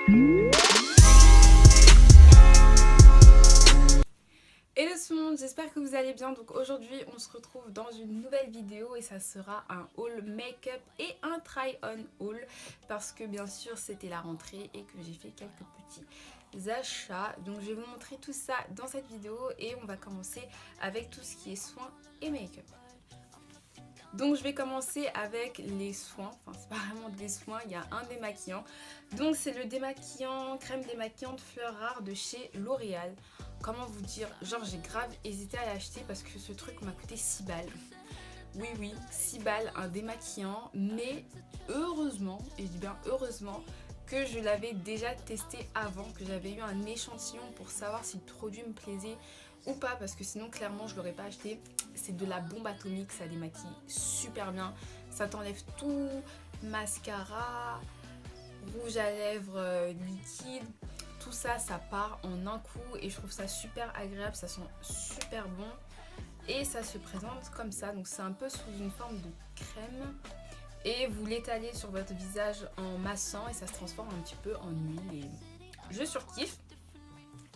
Hello tout le monde, j'espère que vous allez bien. Donc aujourd'hui on se retrouve dans une nouvelle vidéo et ça sera un haul make-up et un try-on haul parce que bien sûr c'était la rentrée et que j'ai fait quelques petits achats. Donc je vais vous montrer tout ça dans cette vidéo et on va commencer avec tout ce qui est soins et make-up. Donc je vais commencer avec les soins, enfin c'est pas vraiment des soins, il y a un démaquillant. Donc c'est le démaquillant, crème démaquillante fleurs rares de chez L'Oréal. Comment vous dire, genre j'ai grave hésité à l'acheter parce que ce truc m'a coûté 6 balles. Oui, 6 balles un démaquillant, mais heureusement, et je dis bien heureusement, que je l'avais déjà testé avant, que j'avais eu un échantillon pour savoir si le produit me plaisait ou pas, parce que sinon clairement je l'aurais pas acheté. C'est de la bombe atomique, ça démaquille super bien, ça t'enlève tout, mascara, rouge à lèvres liquide, tout ça, ça part en un coup et je trouve ça super agréable, ça sent super bon et ça se présente comme ça, donc c'est un peu sous une forme de crème et vous l'étalez sur votre visage en massant et ça se transforme un petit peu en huile et je surkiffe.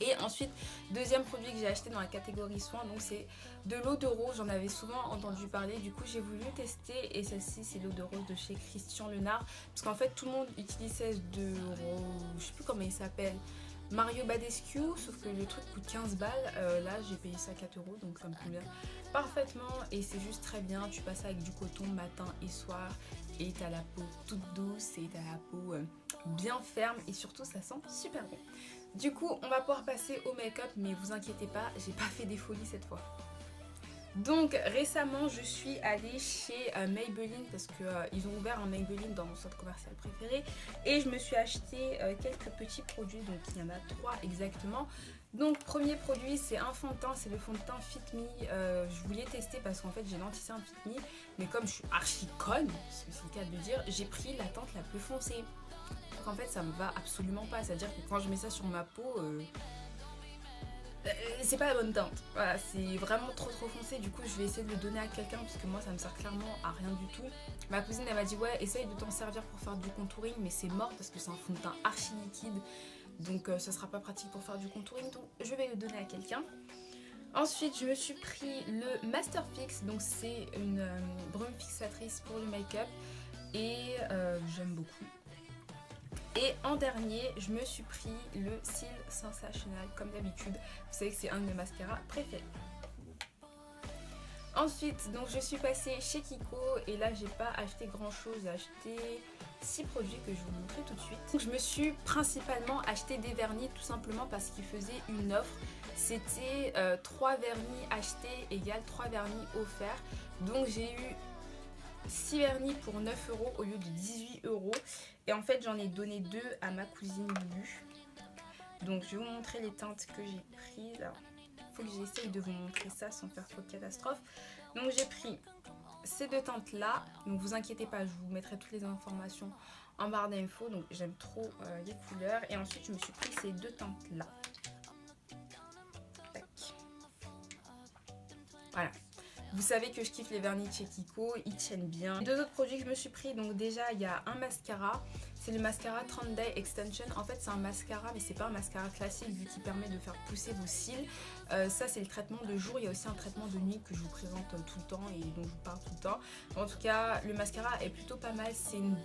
Et ensuite, deuxième produit que j'ai acheté dans la catégorie soins, donc c'est de l'eau de rose. J'en avais souvent entendu parler, du coup j'ai voulu tester. Et celle-ci, c'est l'eau de rose de chez Christian Lenard. Parce qu'en fait, tout le monde utilise celle de rose, je sais plus comment il s'appelle, Mario Badescu, sauf que le truc coûte 15 balles. Là, j'ai payé ça 4 euros, donc ça me convient parfaitement. Et c'est juste très bien. Tu passes avec du coton matin et soir. Et t'as la peau toute douce et t'as la peau bien ferme. Et surtout, ça sent super bon. Du coup, on va pouvoir passer au make-up, mais vous inquiétez pas, j'ai pas fait des folies cette fois. Donc récemment, je suis allée chez Maybelline parce qu'ils ont ouvert un Maybelline dans mon centre commercial préféré et je me suis acheté quelques petits produits, donc il y en a 3 exactement. Donc premier produit, c'est un fond de teint, c'est le fond de teint Fit Me. Je voulais tester parce qu'en fait j'ai l'anti-cerne Fit Me, mais comme je suis archi conne, parce que c'est le cas de le dire, j'ai pris la teinte la plus foncée. En fait ça me va absolument pas, c'est à dire que quand je mets ça sur ma peau c'est pas la bonne teinte, voilà, c'est vraiment trop foncé. Du coup je vais essayer de le donner à quelqu'un parce que moi ça me sert clairement à rien du tout. Ma cousine elle m'a dit ouais essaye de t'en servir pour faire du contouring, mais c'est mort parce que c'est un fond de teint archi liquide, donc ça sera pas pratique pour faire du contouring, donc je vais le donner à quelqu'un. Ensuite je me suis pris le Master Fix, donc c'est une brume fixatrice pour le make-up et j'aime beaucoup. Et en dernier, je me suis pris le Seal Sensational comme d'habitude. Vous savez que c'est un de mes mascaras préférés. Ensuite, donc je suis passée chez Kiko et là j'ai pas acheté grand chose, j'ai acheté 6 produits que je vais vous montrer tout de suite. Donc, je me suis principalement acheté des vernis tout simplement parce qu'ils faisaient une offre. C'était 3 vernis achetés égale 3 vernis offerts. Donc j'ai eu 6 vernis pour 9 euros au lieu de 18 euros. Et en fait, j'en ai donné 2 à ma cousine Lulu. Donc, je vais vous montrer les teintes que j'ai prises. Alors, il faut que j'essaye de vous montrer ça sans faire trop de catastrophe. Donc, j'ai pris ces 2 teintes-là. Donc, vous inquiétez pas, je vous mettrai toutes les informations en barre d'infos. Donc, j'aime trop les couleurs. Et ensuite, je me suis pris ces 2 teintes-là. Voilà. Vous savez que je kiffe les vernis de chez Kiko, ils tiennent bien. Les 2 autres produits que je me suis pris, donc déjà il y a un mascara, c'est le mascara 30 Day Extension. En fait c'est un mascara mais c'est pas un mascara classique vu qu'il permet de faire pousser vos cils. Ça c'est le traitement de jour, il y a aussi un traitement de nuit que je vous présente tout le temps et dont je vous parle tout le temps. En tout cas le mascara est plutôt pas mal, c'est une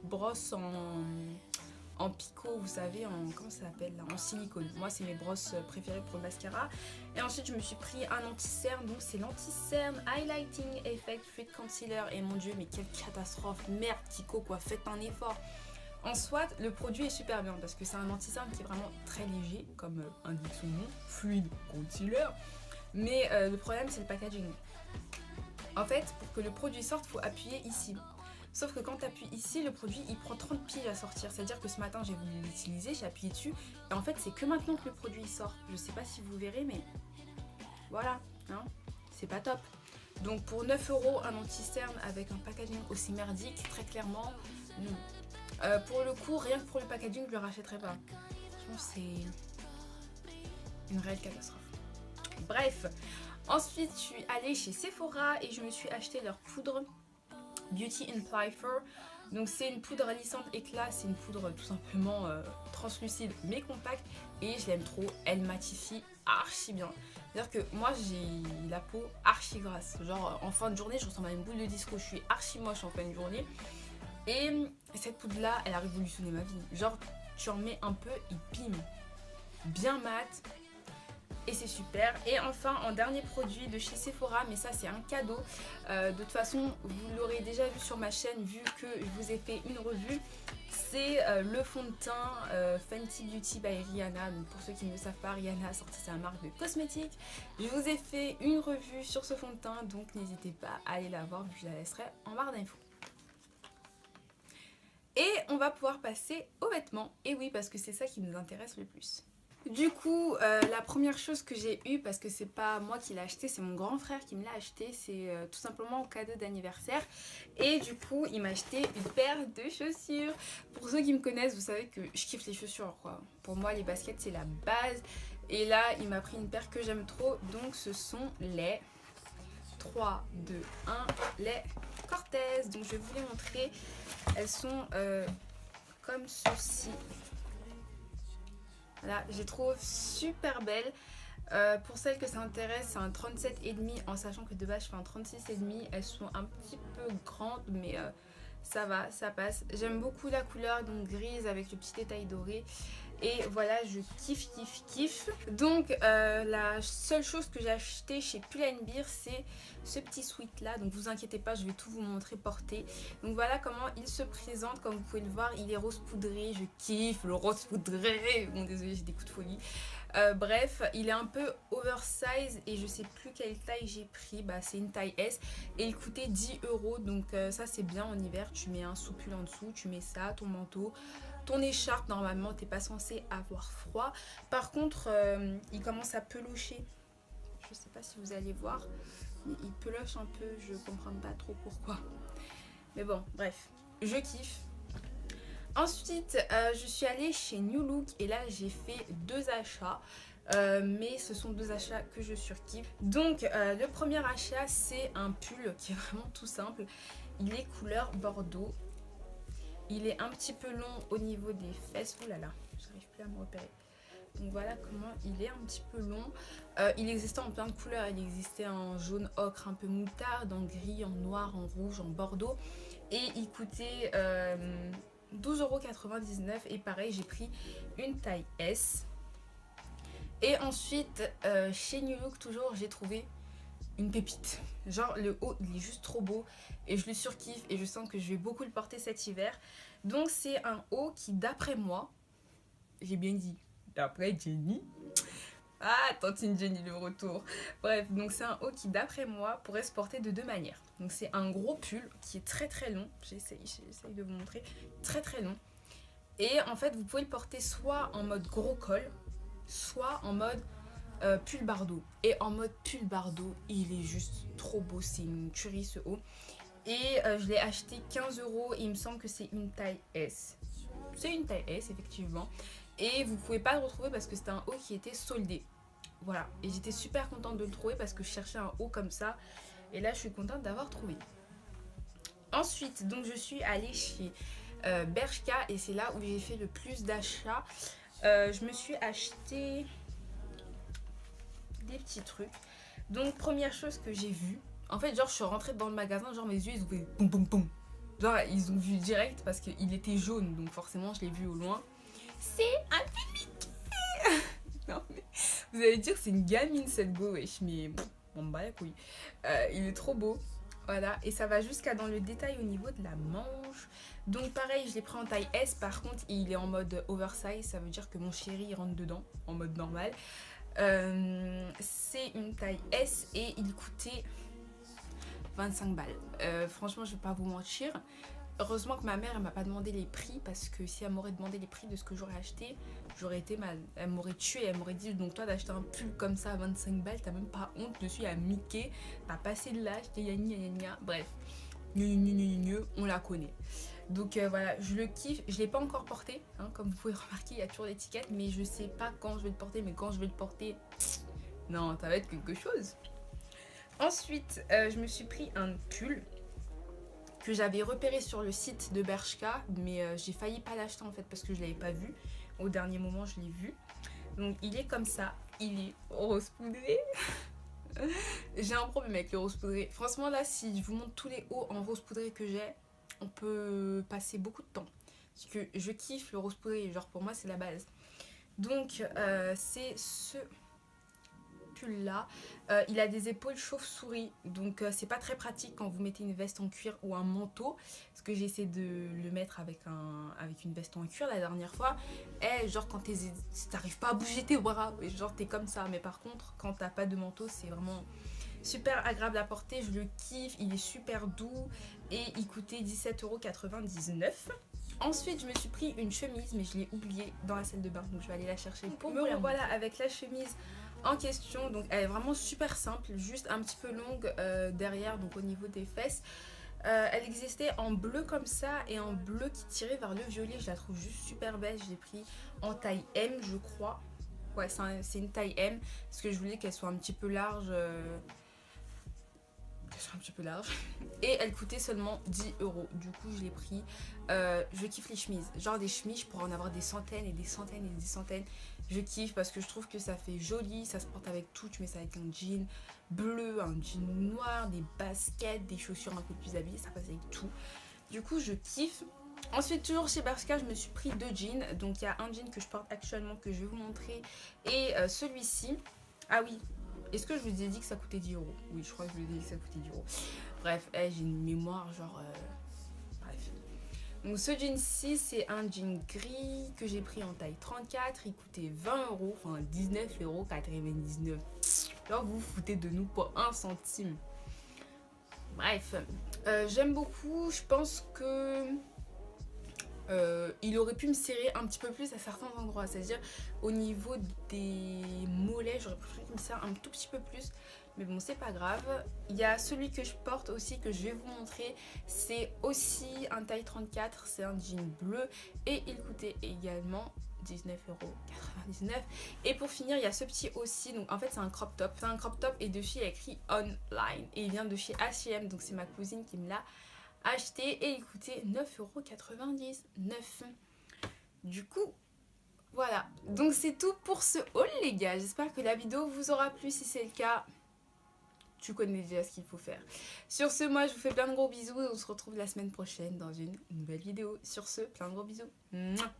brosse en picot, vous savez, comment ça s'appelle là, en silicone. Moi c'est mes brosses préférées pour le mascara. Et ensuite je me suis pris un anti-cerne, donc c'est l'anti-cerne Highlighting Effect Fruit Concealer. Et mon dieu mais quelle catastrophe, merde Kiko quoi, faites un effort. En soit le produit est super bien parce que c'est un anti-cerne qui est vraiment très léger, comme indique son nom, Fluid Concealer. Mais le problème c'est le packaging. En fait pour que le produit sorte il faut appuyer ici. Sauf que quand tu appuies ici, le produit il prend 30 piges à sortir. C'est-à-dire que ce matin j'ai voulu l'utiliser, j'ai appuyé dessus. Et en fait c'est que maintenant que le produit sort. Je sais pas si vous verrez mais voilà, hein, c'est pas top. Donc pour 9 euros un anti-cerne avec un packaging aussi merdique, très clairement, non. Pour le coup, rien que pour le packaging je le rachèterai pas. Franchement c'est une réelle catastrophe. Bref, ensuite je suis allée chez Sephora et je me suis acheté leur poudre Beauty in Plifer. Donc c'est une poudre lissante éclat, c'est une poudre tout simplement translucide mais compacte et je l'aime trop, elle matifie archi bien. C'est-à-dire que moi j'ai la peau archi grasse, genre en fin de journée je ressemble à une boule de disco, je suis archi moche en fin de journée. Et cette poudre là elle a révolutionné ma vie, genre tu en mets un peu, il pime, bien mat. Et c'est super. Et enfin en dernier produit de chez Sephora, mais ça c'est un cadeau. De toute façon vous l'aurez déjà vu sur ma chaîne vu que je vous ai fait une revue. C'est le fond de teint Fenty Beauty by Rihanna. Donc pour ceux qui ne le savent pas, Rihanna a sorti sa marque de cosmétiques. Je vous ai fait une revue sur ce fond de teint, donc n'hésitez pas à aller la voir, je la laisserai en barre d'infos. Et on va pouvoir passer aux vêtements. Et oui, parce que c'est ça qui nous intéresse le plus. Du coup, la première chose que j'ai eue, parce que c'est pas moi qui l'ai acheté, c'est mon grand frère qui me l'a acheté, c'est tout simplement au cadeau d'anniversaire. Et du coup, il m'a acheté une paire de chaussures. Pour ceux qui me connaissent, vous savez que je kiffe les chaussures, quoi. Pour moi, les baskets, c'est la base. Et là, il m'a pris une paire que j'aime trop. Donc, ce sont les 3, 2, 1, les Cortez. Donc, je vais vous les montrer. Elles sont comme ceci. Là, je les trouve super belles. Pour celles que ça intéresse, c'est un 37,5 en sachant que de base je fais un 36,5. Elles sont un petit peu grandes, mais ça va, ça passe. J'aime beaucoup la couleur, donc grise avec le petit détail doré. Et voilà, je kiffe, kiffe, kiffe. Donc la seule chose que j'ai acheté chez Pull & Bear, c'est ce petit sweat là. Donc vous inquiétez pas, je vais tout vous montrer porté. Donc voilà comment il se présente. Comme vous pouvez le voir, il est rose poudré. Je kiffe le rose poudré. Bon désolé, j'ai des coups de folie. Bref, il est un peu oversize et je sais plus quelle taille j'ai pris. Bah c'est une taille S et il coûtait 10 €. Donc ça c'est bien en hiver. Tu mets un soupul en dessous, tu mets ça, ton manteau. Ton écharpe, normalement, t'es pas censé avoir froid. Par contre, il commence à pelocher. Je sais pas si vous allez voir, mais il peloche un peu. Je comprends pas trop pourquoi. Mais bon, bref, je kiffe. Ensuite, je suis allée chez New Look et là, j'ai fait 2 achats. Mais ce sont 2 achats que je surkiffe. Donc, le premier achat, c'est un pull qui est vraiment tout simple. Il est couleur bordeaux. Il est un petit peu long au niveau des fesses. Oh là là, j'arrive plus à me repérer. Donc voilà comment il est un petit peu long. Il existait en plein de couleurs. Il existait en jaune ocre, un peu moutarde, en gris, en noir, en rouge, en bordeaux. Et il coûtait 12,99 €. Et pareil, j'ai pris une taille S. Et ensuite, chez New Look, toujours, j'ai trouvé une pépite. Genre le haut il est juste trop beau et je le surkiffe et je sens que je vais beaucoup le porter cet hiver. Donc c'est un haut qui d'après moi, j'ai bien dit d'après Jenny, ah tantine Jenny le retour, bref, donc c'est un haut qui d'après moi pourrait se porter de 2 manières. Donc c'est un gros pull qui est très très long, j'essaye de vous montrer, très très long. Et en fait vous pouvez le porter soit en mode gros col, soit en mode pull bardeau. Et en mode pull bardeau, il est juste trop beau, c'est une tuerie ce haut. Et je l'ai acheté 15 € et il me semble que c'est une taille S. C'est une taille S effectivement. Et vous pouvez pas le retrouver parce que c'était un haut qui était soldé. Voilà, et j'étais super contente de le trouver parce que je cherchais un haut comme ça. Et là je suis contente d'avoir trouvé. Ensuite, donc je suis allée chez Bershka et c'est là où j'ai fait le plus d'achats. Je me suis acheté des petits trucs. Donc première chose que j'ai vue, en fait genre je suis rentrée dans le magasin, genre mes yeux ils ont fait boum boum boum. Genre ils ont vu direct parce qu'il était jaune, donc forcément je l'ai vu au loin. C'est un petit Mickey. Non mais vous allez dire c'est une gamine cette go wesh, mais bon bah la couille. Il est trop beau. Voilà, et ça va jusqu'à dans le détail au niveau de la manche. Donc pareil, je l'ai pris en taille S, par contre il est en mode oversize, ça veut dire que mon chéri il rentre dedans en mode normal. C'est une taille S et il coûtait 25 balles. Franchement, je vais pas vous mentir. Heureusement que ma mère elle m'a pas demandé les prix parce que si elle m'aurait demandé les prix de ce que j'aurais acheté, j'aurais été mal. Elle m'aurait tué, elle m'aurait dit donc toi d'acheter un pull comme ça à 25 balles, t'as même pas honte dessus à Mickey, t'as passé de l'âge, t'es gna. Bref, on la connaît. Donc voilà, je le kiffe, je l'ai pas encore porté, hein, comme vous pouvez remarquer il y a toujours l'étiquette, mais je sais pas quand je vais le porter, mais quand je vais le porter, non, ça va être quelque chose. Ensuite, je me suis pris un pull que j'avais repéré sur le site de Bershka, mais j'ai failli pas l'acheter en fait parce que je l'avais pas vu. Au dernier moment, je l'ai vu. Donc il est comme ça, il est rose poudré. J'ai un problème avec le rose poudré. Franchement là, si je vous montre tous les hauts en rose poudré que j'ai, on peut passer beaucoup de temps. Parce que je kiffe le rose poudré, genre pour moi c'est la base. Donc c'est ce pull là. Il a des épaules chauve-souris, donc c'est pas très pratique quand vous mettez une veste en cuir ou un manteau. Parce que j'ai essayé de le mettre avec une veste en cuir la dernière fois. Et genre quand t'arrives pas à bouger tes bras, et genre t'es comme ça. Mais par contre quand t'as pas de manteau, c'est vraiment super agréable à porter. Je le kiffe, il est super doux et il coûtait 17,99 €. Ensuite, je me suis pris une chemise, mais je l'ai oubliée dans la salle de bain, donc je vais aller la chercher pour vous. Me voilà avec la chemise en question. Donc, elle est vraiment super simple, juste un petit peu longue derrière, donc au niveau des fesses. Elle existait en bleu comme ça et en bleu qui tirait vers le violet. Je la trouve juste super belle. Je l'ai pris en taille M, je crois. Ouais, c'est une taille M parce que je voulais qu'elle soit un petit peu large. Et elle coûtait seulement 10 €. Du coup je l'ai pris. Je kiffe les chemises, genre des chemises je pourrais en avoir des centaines et des centaines et des centaines. Je kiffe parce que je trouve que ça fait joli, ça se porte avec tout. Tu mets ça avec un jean bleu, un jean noir, des baskets, des chaussures un peu plus habillées, ça passe avec tout. Du coup je kiffe. Ensuite, toujours chez Bershka, je me suis pris 2 jeans. Donc il y a un jean que je porte actuellement que je vais vous montrer et celui-ci. Ah oui, est-ce que je vous ai dit que ça coûtait 10 €? Oui, je crois que je vous ai dit que ça coûtait 10 €. Bref, j'ai une mémoire genre... Bref. Donc ce jean-ci, c'est un jean gris que j'ai pris en taille 34. Il coûtait 20 €, enfin 19,99 €. Genre vous vous foutez de nous pour 1 centime. Bref, j'aime beaucoup. Je pense que... il aurait pu me serrer un petit peu plus à certains endroits, c'est-à-dire au niveau des mollets, j'aurais préféré qu'il me serre un tout petit peu plus, mais bon c'est pas grave. Il y a celui que je porte aussi que je vais vous montrer, c'est aussi un taille 34, c'est un jean bleu et il coûtait également 19,99 €. Et pour finir, il y a ce petit aussi, donc en fait c'est un crop top, et dessus il y a écrit online et il vient de chez H&M, donc c'est ma cousine qui me l'a acheté et il coûtait 9,99 €. Du coup, voilà. Donc c'est tout pour ce haul les gars. J'espère que la vidéo vous aura plu. Si c'est le cas, tu connais déjà ce qu'il faut faire. Sur ce, moi je vous fais plein de gros bisous et on se retrouve la semaine prochaine dans une nouvelle vidéo. Sur ce, plein de gros bisous. Mouah.